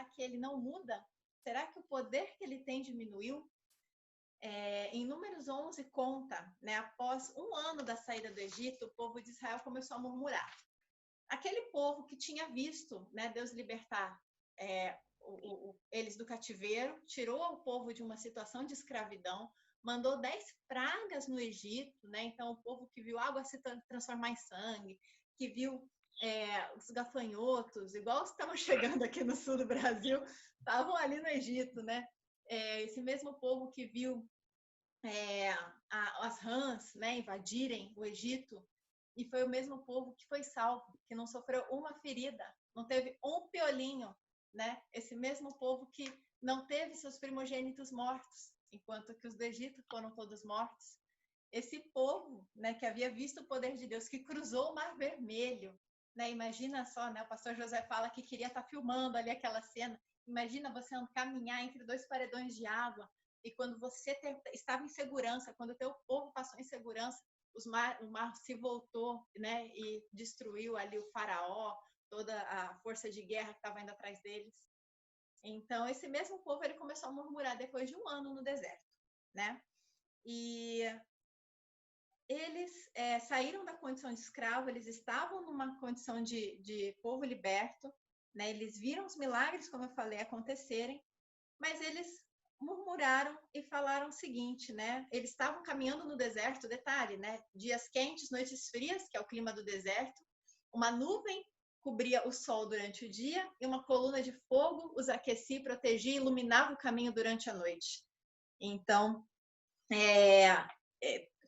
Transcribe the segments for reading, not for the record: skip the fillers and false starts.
Será que ele não muda? Será que o poder que ele tem diminuiu? Em Números 11 conta, né, após um ano da saída do Egito, o povo de Israel começou a murmurar. Aquele povo que tinha visto, né, Deus libertar eles do cativeiro, tirou o povo de uma situação de escravidão, mandou 10 pragas no Egito, né? Então o povo que viu água se transformar em sangue, que viu os gafanhotos, igual estavam chegando aqui no sul do Brasil, estavam ali no Egito, né? Esse mesmo povo que viu as rãs, né, invadirem o Egito, e foi o mesmo povo que foi salvo, que não sofreu uma ferida, não teve um piolinho, né? Esse mesmo povo que não teve seus primogênitos mortos, enquanto que os do Egito foram todos mortos. Esse povo, né, que havia visto o poder de Deus, que cruzou o Mar Vermelho, né? Imagina só, né? O pastor José fala que queria estar filmando ali aquela cena. Imagina você caminhar entre 2 paredões de água, e quando você estava em segurança, quando o teu povo passou em segurança, o mar se voltou, né, e destruiu ali o faraó, toda a força de guerra que estava indo atrás deles. Então, esse mesmo povo ele começou a murmurar depois de um ano no deserto, né? E eles saíram da condição de escravo, eles estavam numa condição de povo liberto, né? Eles viram os milagres, como eu falei, acontecerem, mas eles murmuraram e falaram o seguinte, né? Eles estavam caminhando no deserto, detalhe, né? Dias quentes, noites frias, que é o clima do deserto. Uma nuvem cobria o sol durante o dia e uma coluna de fogo os aquecia, protegia e iluminava o caminho durante a noite. Então,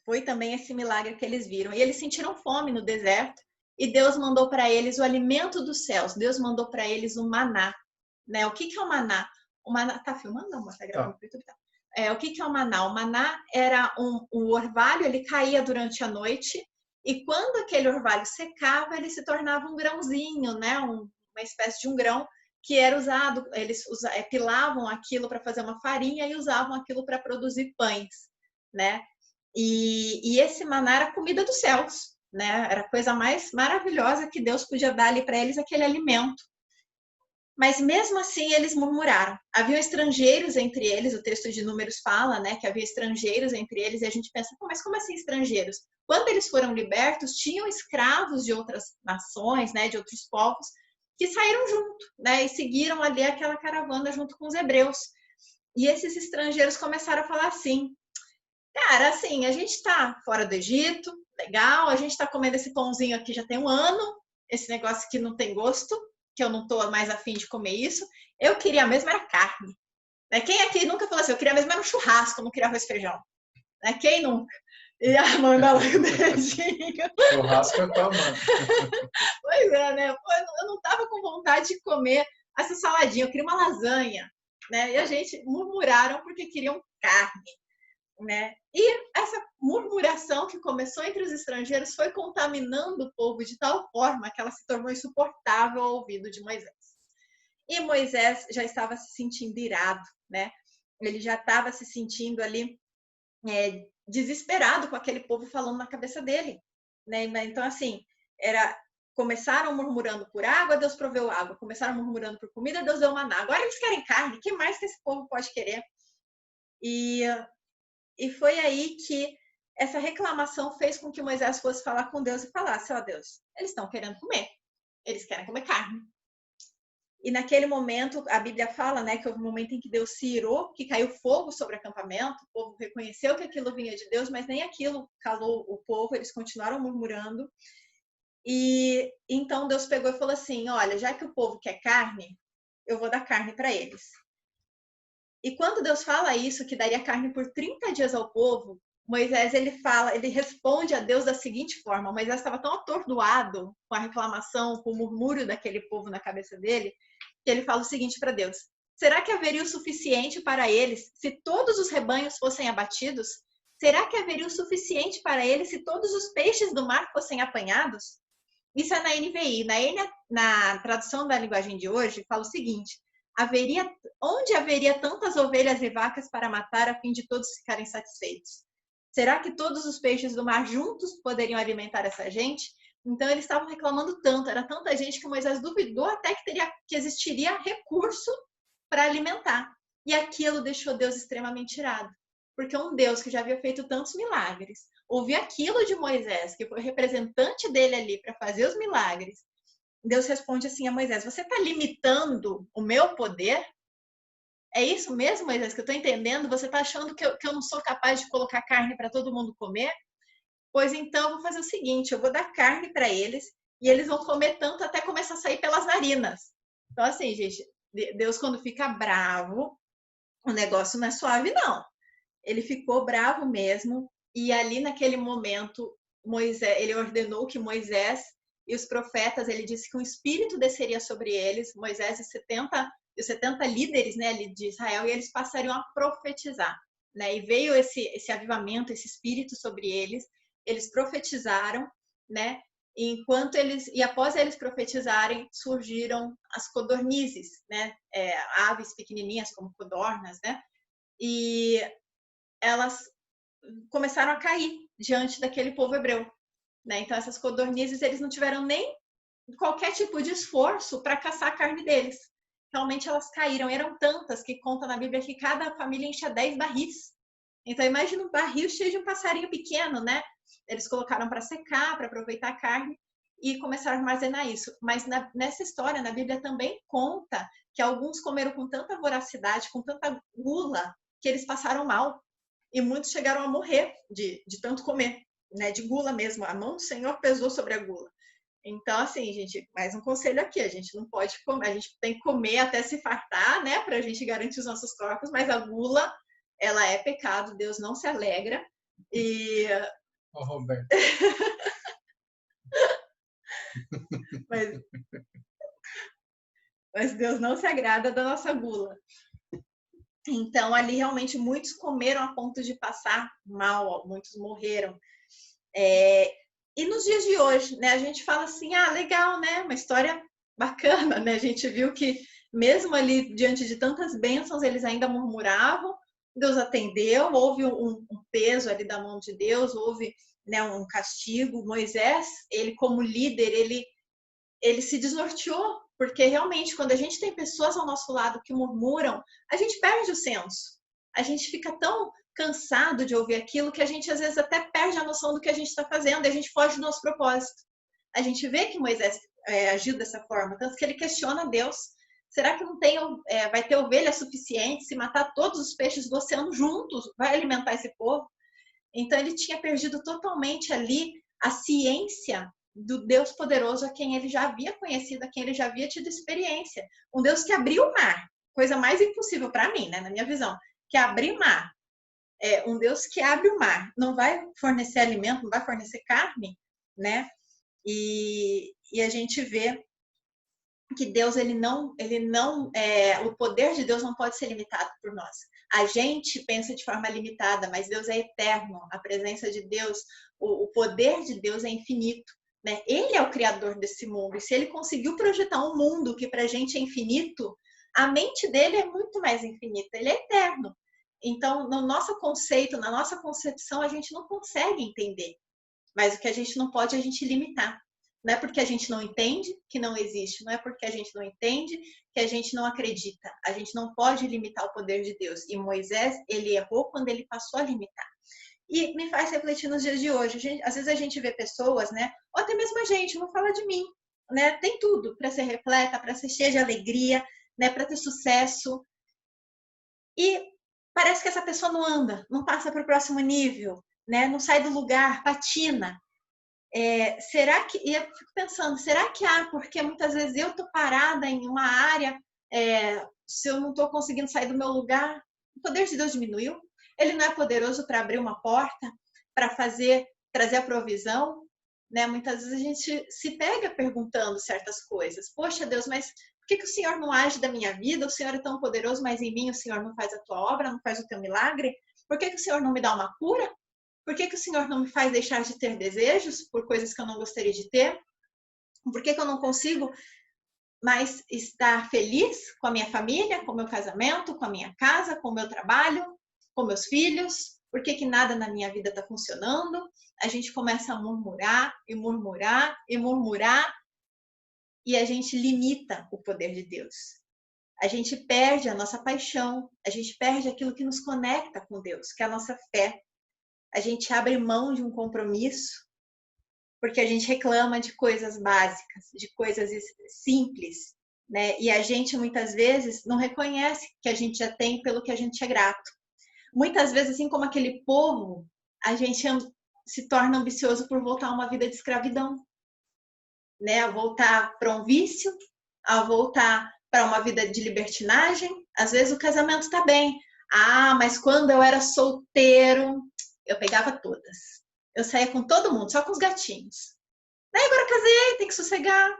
foi também esse milagre que eles viram. E eles sentiram fome no deserto e Deus mandou para eles o alimento dos céus. Deus mandou para eles o maná, né? O que é o maná? O maná tá filmando? Não, tá gravando pro YouTube, tá. O que é o maná? O maná era um orvalho, ele caía durante a noite, e quando aquele orvalho secava, ele se tornava um grãozinho, né? Uma espécie de um grão que era usado, eles pilavam aquilo para fazer uma farinha e usavam aquilo para produzir pães, né? E esse maná era a comida dos céus, né? Era a coisa mais maravilhosa que Deus podia dar ali para eles, aquele alimento. Mas mesmo assim eles murmuraram. Havia estrangeiros entre eles, o texto de Números fala, né, que havia estrangeiros entre eles, e a gente pensa, mas como assim estrangeiros? Quando eles foram libertos, tinham escravos de outras nações, né, de outros povos, que saíram junto, né, e seguiram ali aquela caravana junto com os hebreus. E esses estrangeiros começaram a falar assim, cara, assim, a gente está fora do Egito, legal, a gente está comendo esse pãozinho aqui já tem um ano, esse negócio que não tem gosto, que eu não estou mais afim de comer isso. Eu queria mesmo era carne. Né? Quem aqui nunca falou assim, eu queria mesmo era um churrasco, não queria arroz e feijão. Né? Quem nunca? E a Amanda lá com o dedinho. Churrasco é tua mãe. Pois é, né? Eu não estava com vontade de comer essa saladinha, eu queria uma lasanha. Né? E a gente murmuraram porque queriam carne. Né? E essa murmuração que começou entre os estrangeiros foi contaminando o povo de tal forma que ela se tornou insuportável ao ouvido de Moisés. E Moisés já estava se sentindo irado, né? Ele já estava se sentindo ali desesperado com aquele povo falando na cabeça dele, né? Então, assim, começaram murmurando por água, Deus proveu água. Começaram murmurando por comida, Deus deu maná. Agora eles querem carne, o que mais que esse povo pode querer? E foi aí que essa reclamação fez com que Moisés fosse falar com Deus e falasse, ó Deus, eles estão querendo comer, eles querem comer carne. E naquele momento, a Bíblia fala, né, que houve um momento em que Deus se irou, que caiu fogo sobre o acampamento, o povo reconheceu que aquilo vinha de Deus, mas nem aquilo calou o povo, eles continuaram murmurando. E então Deus pegou e falou assim, olha, já que o povo quer carne, eu vou dar carne para eles. E quando Deus fala isso, que daria carne por 30 dias ao povo, Moisés, ele responde a Deus da seguinte forma, Moisés estava tão atordoado com a reclamação, com o murmúrio daquele povo na cabeça dele, que ele fala o seguinte para Deus, será que haveria o suficiente para eles se todos os rebanhos fossem abatidos? Será que haveria o suficiente para eles se todos os peixes do mar fossem apanhados? Isso é na NVI. Na tradução da linguagem de hoje, fala o seguinte, onde haveria tantas ovelhas e vacas para matar a fim de todos ficarem satisfeitos? Será que todos os peixes do mar juntos poderiam alimentar essa gente? Então eles estavam reclamando tanto, era tanta gente que Moisés duvidou até que existiria recurso para alimentar. E aquilo deixou Deus extremamente irado. Porque um Deus que já havia feito tantos milagres, ouvir aquilo de Moisés, que foi representante dele ali para fazer os milagres, Deus responde assim a Moisés: você está limitando o meu poder? É isso mesmo, Moisés, que eu estou entendendo? Você está achando que eu não sou capaz de colocar carne para todo mundo comer? Pois então, eu vou fazer o seguinte, eu vou dar carne para eles e eles vão comer tanto até começar a sair pelas narinas. Então, assim, gente, Deus quando fica bravo, o negócio não é suave, não. Ele ficou bravo mesmo e ali naquele momento, Moisés, ele ordenou que Moisés e os profetas, ele disse que um espírito desceria sobre eles, Moisés e os 70 líderes, né, de Israel, e eles passariam a profetizar. Né? E veio esse avivamento, esse espírito sobre eles profetizaram, né? E após eles profetizarem, surgiram as codornizes, né? Aves pequenininhas como codornas, né? E elas começaram a cair diante daquele povo hebreu, né? Então essas codornizes eles não tiveram nem qualquer tipo de esforço para caçar a carne deles. Realmente elas caíram, eram tantas que conta na Bíblia que cada família enchia 10 barris. Então imagina um barril cheio de um passarinho pequeno, né? Eles colocaram para secar, para aproveitar a carne e começaram a armazenar isso. Mas nessa história, na Bíblia também conta que alguns comeram com tanta voracidade, com tanta gula, que eles passaram mal. E muitos chegaram a morrer de tanto comer, né? De gula mesmo. A mão do Senhor pesou sobre a gula. Então, assim, gente, mais um conselho aqui, a gente não pode comer, a gente tem que comer até se fartar, né, para a gente garantir os nossos corpos, mas a gula, ela é pecado, Deus não se alegra, e... Ô, Roberto. mas Deus não se agrada da nossa gula. Então, ali realmente muitos comeram a ponto de passar mal, muitos morreram. E nos dias de hoje, né, a gente fala assim, legal, né, uma história bacana, né, a gente viu que mesmo ali diante de tantas bênçãos, eles ainda murmuravam, Deus atendeu, houve um peso ali da mão de Deus, houve, né, um castigo. Moisés, ele como líder, ele se desnorteou, porque realmente quando a gente tem pessoas ao nosso lado que murmuram, a gente perde o senso, a gente fica tão cansado de ouvir aquilo que a gente às vezes até perde a noção do que a gente está fazendo e a gente foge do nosso propósito. A gente vê que Moisés agiu dessa forma, tanto que ele questiona Deus. Será que não tem, vai ter ovelha suficiente se matar todos os peixes do oceano juntos? Vai alimentar esse povo? Então ele tinha perdido totalmente ali a ciência do Deus poderoso a quem ele já havia conhecido, a quem ele já havia tido experiência. Um Deus que abriu o mar, coisa mais impossível para mim, né, na minha visão, que abrir o mar. Um Deus que abre o mar, não vai fornecer alimento, não vai fornecer carne, né? E a gente vê que Deus, o poder de Deus não pode ser limitado por nós. A gente pensa de forma limitada, mas Deus é eterno. A presença de Deus, o poder de Deus é infinito, né? Ele é o criador desse mundo. E se ele conseguiu projetar um mundo que para a gente é infinito, a mente dele é muito mais infinita. Ele é eterno. Então, no nosso conceito, na nossa concepção, a gente não consegue entender. Mas o que a gente não pode é a gente limitar. Não é porque a gente não entende que não existe, não é porque a gente não entende que a gente não acredita. A gente não pode limitar o poder de Deus. E Moisés, ele errou quando ele passou a limitar. E me faz refletir nos dias de hoje. Às vezes a gente vê pessoas, né? Ou até mesmo a gente, não fala de mim, né? Tem tudo para ser repleta, para ser cheia de alegria, né? Para ter sucesso. E parece que essa pessoa não anda, não passa para o próximo nível, né? Não sai do lugar, patina. Será que, e eu fico pensando, será que porque muitas vezes eu estou parada em uma área, se eu não estou conseguindo sair do meu lugar, o poder de Deus diminuiu? Ele não é poderoso para abrir uma porta, para trazer a provisão, né? Muitas vezes a gente se pega perguntando certas coisas. Poxa, Deus, mas por que o Senhor não age da minha vida? O Senhor é tão poderoso, mas em mim o Senhor não faz a tua obra, não faz o teu milagre? Por que o Senhor não me dá uma cura? Por que o Senhor não me faz deixar de ter desejos por coisas que eu não gostaria de ter? Por que eu não consigo mais estar feliz com a minha família, com o meu casamento, com a minha casa, com o meu trabalho, com meus filhos? Por que que nada na minha vida está funcionando? A gente começa a murmurar e murmurar e murmurar e a gente limita o poder de Deus. A gente perde a nossa paixão, a gente perde aquilo que nos conecta com Deus, que é a nossa fé. A gente abre mão de um compromisso porque a gente reclama de coisas básicas, de coisas simples, né? E a gente muitas vezes não reconhece que a gente já tem pelo que a gente é grato. Muitas vezes, assim como aquele povo, a gente se torna ambicioso por voltar a uma vida de escravidão, né? A voltar para um vício, a voltar para uma vida de libertinagem. Às vezes o casamento está bem. Ah, mas quando eu era solteiro, eu pegava todas. Eu saía com todo mundo, só com os gatinhos. Daí agora casei, tem que sossegar.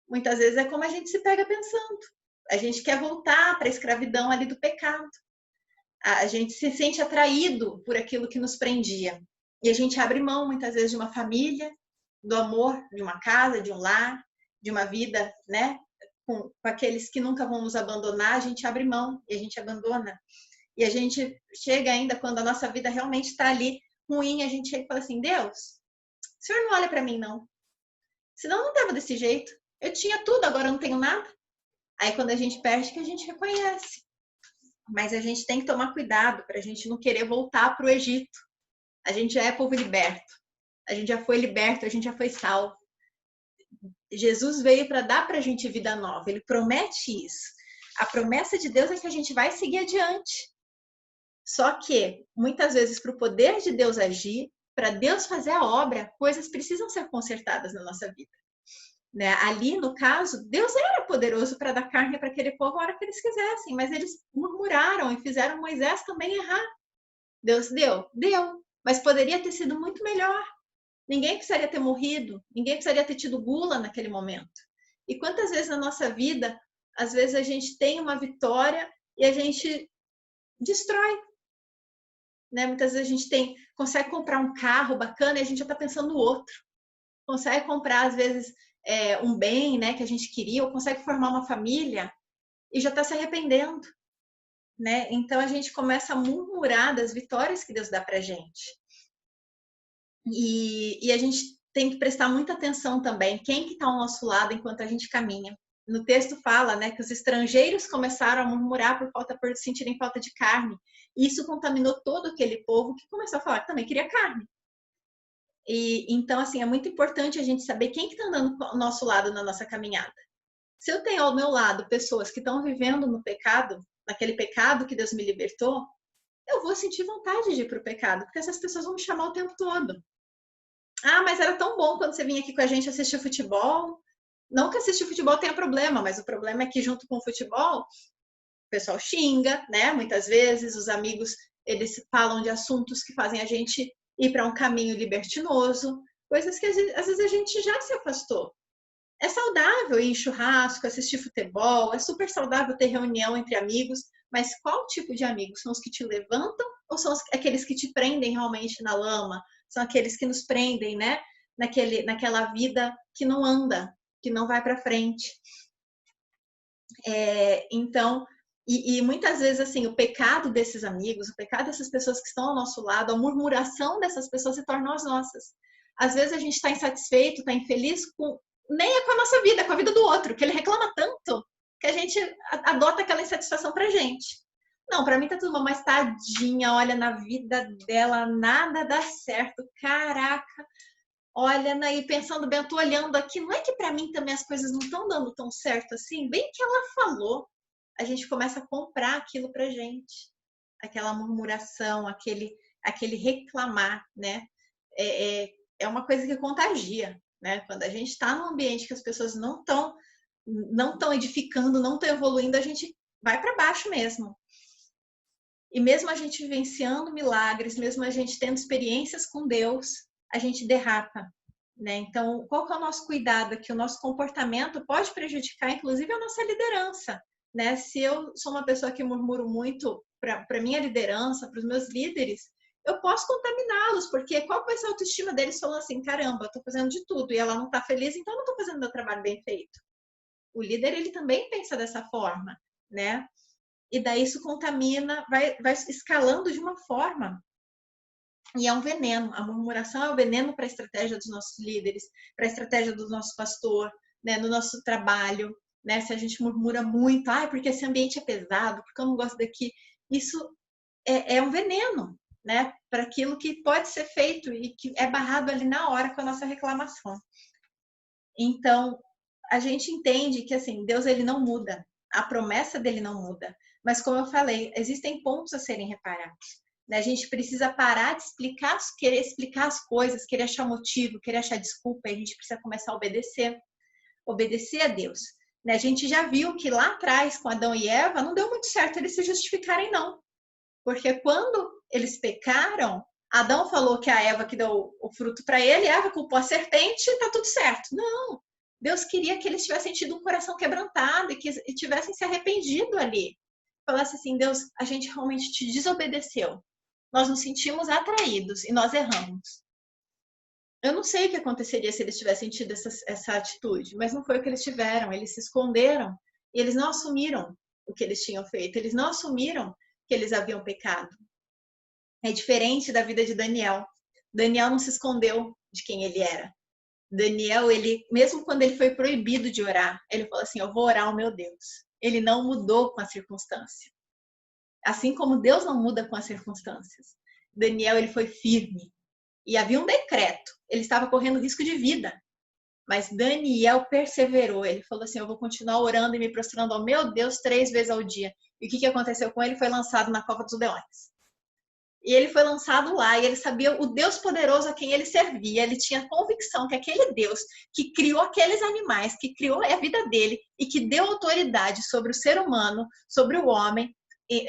Muitas vezes é como a gente se pega pensando. A gente quer voltar para a escravidão ali do pecado. A gente se sente atraído por aquilo que nos prendia. E a gente abre mão, muitas vezes, de uma família, do amor, de uma casa, de um lar, de uma vida, né? Com aqueles que nunca vão nos abandonar, a gente abre mão e a gente abandona. E a gente chega ainda, quando a nossa vida realmente está ali ruim, a gente chega e fala assim, Deus, o Senhor não olha para mim, não. Senão não estava desse jeito. Eu tinha tudo, agora eu não tenho nada. Aí quando a gente perde, que a gente reconhece. Mas a gente tem que tomar cuidado para a gente não querer voltar para o Egito. A gente já é povo liberto. A gente já foi liberto, a gente já foi salvo. Jesus veio para dar para a gente vida nova. Ele promete isso. A promessa de Deus é que a gente vai seguir adiante. Só que, muitas vezes, para o poder de Deus agir, para Deus fazer a obra, coisas precisam ser consertadas na nossa vida. Né? Ali, no caso, Deus era poderoso para dar carne para aquele povo a hora que eles quisessem, mas eles murmuraram e fizeram Moisés também errar. Deus deu? Deu, mas poderia ter sido muito melhor. Ninguém precisaria ter morrido, ninguém precisaria ter tido gula naquele momento. E quantas vezes na nossa vida, às vezes a gente tem uma vitória e a gente destrói. Né? Muitas vezes a gente consegue comprar um carro bacana e a gente já está pensando no outro. Consegue comprar, às vezes, um bem, né, que a gente queria, ou consegue formar uma família e já está se arrependendo, né? Então a gente começa a murmurar das vitórias que Deus dá para gente. E a gente tem que prestar muita atenção também quem que está ao nosso lado enquanto a gente caminha. No texto fala, né, que os estrangeiros começaram a murmurar por sentirem falta de carne. E isso contaminou todo aquele povo que começou a falar que também queria carne. E então, assim, é muito importante a gente saber quem que está andando ao nosso lado na nossa caminhada. Se eu tenho ao meu lado pessoas que estão vivendo no pecado, naquele pecado que Deus me libertou, eu vou sentir vontade de ir para o pecado, porque essas pessoas vão me chamar o tempo todo. Ah, mas era tão bom quando você vinha aqui com a gente assistir futebol. Não que assistir futebol tenha problema, mas o problema é que junto com o futebol, o pessoal xinga, né? Muitas vezes os amigos, eles falam de assuntos que fazem a gente ir para um caminho libertinoso, coisas que às vezes a gente já se afastou. É saudável ir em churrasco, assistir futebol, é super saudável ter reunião entre amigos, mas qual tipo de amigos? São os que te levantam ou são aqueles que te prendem realmente na lama? São aqueles que nos prendem, né? Naquela vida que não anda, que não vai para frente. Então, e muitas vezes, assim, o pecado desses amigos, o pecado dessas pessoas que estão ao nosso lado, a murmuração dessas pessoas se tornam as nossas. Às vezes a gente está insatisfeito, está infeliz nem é com a nossa vida, é com a vida do outro, que ele reclama tanto que a gente adota aquela insatisfação pra gente. Não, pra mim tá tudo bom, mas tadinha, olha, na vida dela nada dá certo, caraca. Olha, e pensando bem, eu tô olhando aqui, não é que pra mim também as coisas não estão dando tão certo assim? Bem que ela falou, a gente começa a comprar aquilo pra gente. Aquela murmuração, aquele reclamar, né? É uma coisa que contagia, né? Quando a gente está num ambiente que as pessoas não estão edificando, não estão evoluindo, a gente vai para baixo mesmo. E mesmo a gente vivenciando milagres, mesmo a gente tendo experiências com Deus, a gente derrapa, né? Então, qual que é o nosso cuidado aqui? O nosso comportamento pode prejudicar, inclusive, a nossa liderança, né? Se eu sou uma pessoa que murmuro muito para minha liderança, para os meus líderes, eu posso contaminá-los, porque qual vai ser a autoestima deles falando assim, caramba, eu tô fazendo de tudo e ela não tá feliz, então eu não tô fazendo meu trabalho bem feito. O líder, ele também pensa dessa forma, né? E daí isso contamina, vai escalando de uma forma. E é um veneno. A murmuração é um veneno para a estratégia dos nossos líderes, para a estratégia do nosso pastor, né, no nosso trabalho. Né? Se a gente murmura muito, porque esse ambiente é pesado, porque eu não gosto daqui. Isso é um veneno, né, para aquilo que pode ser feito e que é barrado ali na hora com a nossa reclamação. Então, a gente entende que assim, Deus ele não muda, a promessa dele não muda, mas como eu falei, existem pontos a serem reparados. Né? A gente precisa parar de querer explicar as coisas, querer achar motivo, querer achar desculpa, e a gente precisa começar a obedecer a Deus. Né? A gente já viu que lá atrás, com Adão e Eva, não deu muito certo eles se justificarem, não. Porque quando eles pecaram, Adão falou que a Eva que deu o fruto para ele, Eva culpou a serpente e tá tudo certo. Não, Deus queria que eles tivessem tido um coração quebrantado e que tivessem se arrependido ali. Falasse assim, Deus, a gente realmente te desobedeceu. Nós nos sentimos atraídos e nós erramos. Eu não sei o que aconteceria se eles tivessem tido essa atitude, mas não foi o que eles tiveram. Eles se esconderam e eles não assumiram o que eles tinham feito. Eles não assumiram que eles haviam pecado. É diferente da vida de Daniel. Daniel não se escondeu de quem ele era. Daniel, ele, mesmo quando ele foi proibido de orar, ele falou assim, eu vou orar ao meu Deus. Ele não mudou com a circunstância. Assim como Deus não muda com as circunstâncias. Daniel, ele foi firme. E havia um decreto. Ele estava correndo risco de vida. Mas Daniel perseverou. Ele falou assim, eu vou continuar orando e me prostrando ao meu Deus 3 vezes ao dia. E o que aconteceu com ele? Foi lançado na cova dos leões. E ele foi lançado lá, e ele sabia o Deus poderoso a quem ele servia. Ele tinha convicção que aquele Deus que criou aqueles animais, que criou a vida dele e que deu autoridade sobre o ser humano, sobre o homem,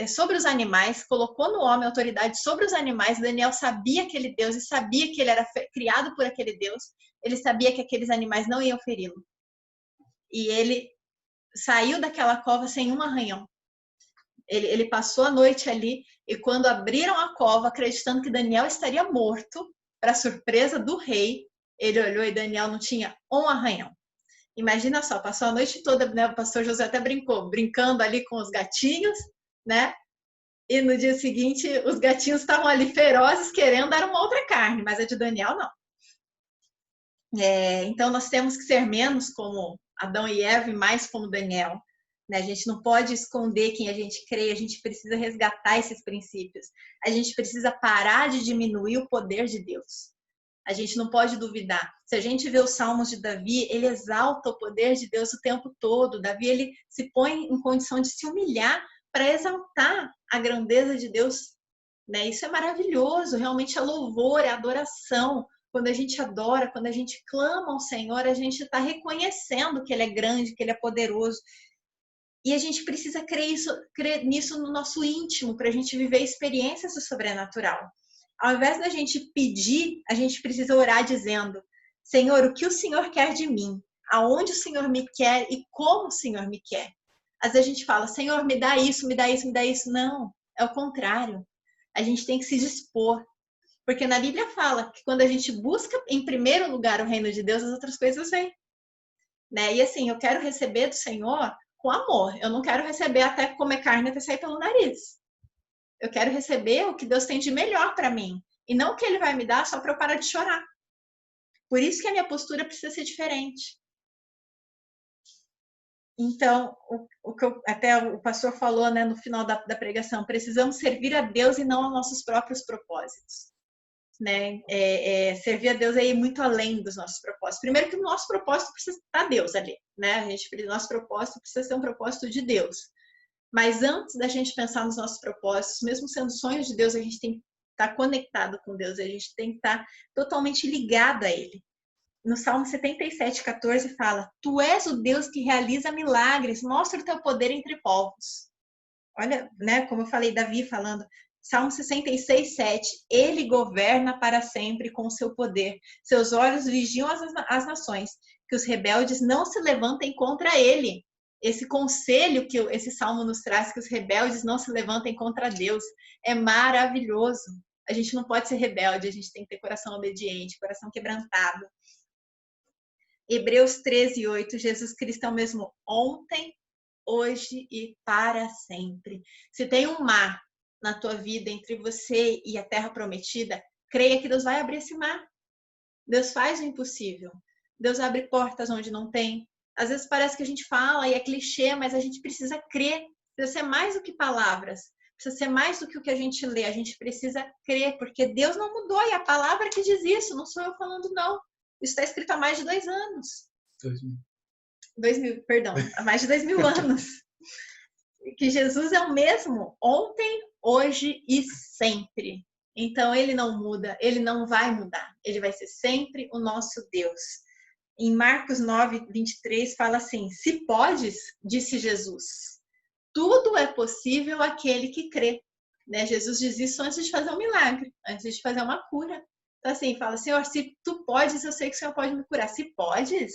sobre os animais, colocou no homem autoridade sobre os animais. Daniel sabia aquele Deus e sabia que ele era criado por aquele Deus. Ele sabia que aqueles animais não iam feri-lo. E ele saiu daquela cova sem um arranhão. Ele passou a noite ali e quando abriram a cova, acreditando que Daniel estaria morto, para surpresa do rei, ele olhou e Daniel não tinha um arranhão. Imagina só, passou a noite toda, né? O pastor José até brincando ali com os gatinhos, né? E no dia seguinte, os gatinhos estavam ali ferozes, querendo dar uma outra carne, mas a de Daniel não. Então, nós temos que ser menos como Adão e Eva e mais como Daniel. A gente não pode esconder quem a gente crê, a gente precisa resgatar esses princípios. A gente precisa parar de diminuir o poder de Deus. A gente não pode duvidar. Se a gente vê os salmos de Davi, ele exalta o poder de Deus o tempo todo. Davi, ele se põe em condição de se humilhar para exaltar a grandeza de Deus. Isso é maravilhoso, realmente é louvor, é adoração. Quando a gente adora, quando a gente clama ao Senhor, a gente está reconhecendo que Ele é grande, que Ele é poderoso. E a gente precisa crer nisso no nosso íntimo, para a gente viver experiências do sobrenatural. Ao invés da gente pedir, a gente precisa orar dizendo, Senhor, o que o Senhor quer de mim? Aonde o Senhor me quer e como o Senhor me quer? Às vezes a gente fala, Senhor, me dá isso, me dá isso, me dá isso. Não, é o contrário. A gente tem que se dispor. Porque na Bíblia fala que quando a gente busca em primeiro lugar o reino de Deus, as outras coisas vêm. E assim, eu quero receber do Senhor com amor. Eu não quero receber até comer carne até sair pelo nariz. Eu quero receber o que Deus tem de melhor para mim. E não o que Ele vai me dar só para eu parar de chorar. Por isso que a minha postura precisa ser diferente. Então, o que até o pastor falou, no final da pregação, precisamos servir a Deus e não aos nossos próprios propósitos. Servir a Deus é ir muito além dos nossos propósitos. Primeiro que o nosso propósito precisa estar Deus ali, nosso propósito precisa ser um propósito de Deus. Mas antes da gente pensar nos nossos propósitos, mesmo sendo sonhos de Deus, a gente tem que estar conectado com Deus, a gente tem que estar totalmente ligado a Ele. No Salmo 77:14 fala, Tu és o Deus que realiza milagres, mostra o teu poder entre povos. Olha, como eu falei, Davi falando, Salmo 66:7, Ele governa para sempre com o seu poder. Seus olhos vigiam as nações, que os rebeldes não se levantem contra ele. Esse conselho que esse salmo nos traz, que os rebeldes não se levantem contra Deus, é maravilhoso. A gente não pode ser rebelde, a gente tem que ter coração obediente, coração quebrantado. Hebreus 13:8, Jesus Cristo é o mesmo ontem, hoje e para sempre. Se tem um mar na tua vida entre você e a terra prometida, creia que Deus vai abrir esse mar. Deus faz o impossível. Deus abre portas onde não tem. Às vezes parece que a gente fala e é clichê, mas a gente precisa crer. Precisa ser mais do que palavras. Precisa ser mais do que o que a gente lê. A gente precisa crer, porque Deus não mudou. E a palavra que diz isso, não sou eu falando, não. Isso está escrito há mais de 2 anos. 2000, perdão, há mais de 2000 anos. Que Jesus é o mesmo ontem, hoje e sempre. Então, ele não muda, ele não vai mudar. Ele vai ser sempre o nosso Deus. Em Marcos 9, 23, fala assim: se podes, disse Jesus, tudo é possível àquele que crê. Né? Jesus diz isso antes de fazer um milagre, antes de fazer uma cura. Então, assim, fala: Senhor, se tu podes, eu sei que o Senhor pode me curar. Se podes,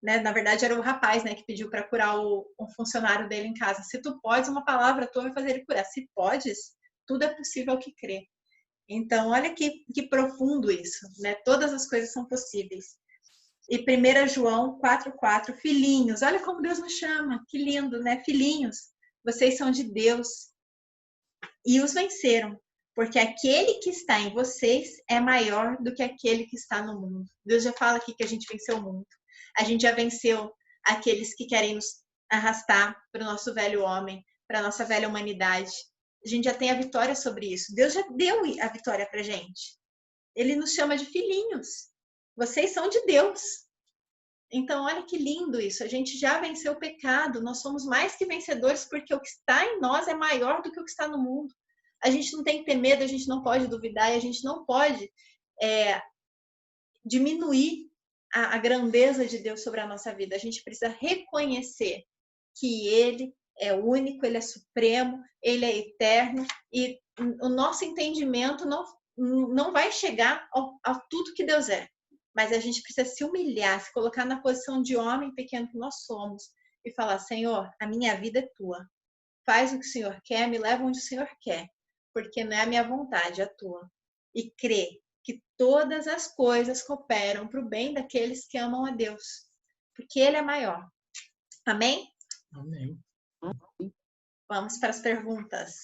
né? Na verdade, era o rapaz, né, que pediu para curar um funcionário dele em casa. Se tu podes, uma palavra tua vai fazer ele curar. Se podes, tudo é possível ao que crê. Então, olha que profundo isso, né? Todas as coisas são possíveis. E 1 João 4,4, filhinhos, olha como Deus nos chama, que lindo, né? Filhinhos, vocês são de Deus e os venceram, porque aquele que está em vocês é maior do que aquele que está no mundo. Deus já fala aqui que a gente venceu o mundo. A gente já venceu aqueles que querem nos arrastar para o nosso velho homem, para a nossa velha humanidade. A gente já tem a vitória sobre isso. Deus já deu a vitória para a gente. Ele nos chama de filhinhos. Vocês são de Deus. Então, olha que lindo isso. A gente já venceu o pecado. Nós somos mais que vencedores porque o que está em nós é maior do que o que está no mundo. A gente não tem que ter medo, a gente não pode duvidar e a gente não pode diminuir a grandeza de Deus sobre a nossa vida. A gente precisa reconhecer que Ele é único, Ele é supremo, Ele é eterno e o nosso entendimento não vai chegar a tudo que Deus é. Mas a gente precisa se humilhar, se colocar na posição de homem pequeno que nós somos e falar: Senhor, a minha vida é tua. Faz o que o Senhor quer, me leva onde o Senhor quer, porque não é a minha vontade, é a tua. E crê que todas as coisas cooperam para o bem daqueles que amam a Deus, porque Ele é maior. Amém? Amém. Vamos para as perguntas.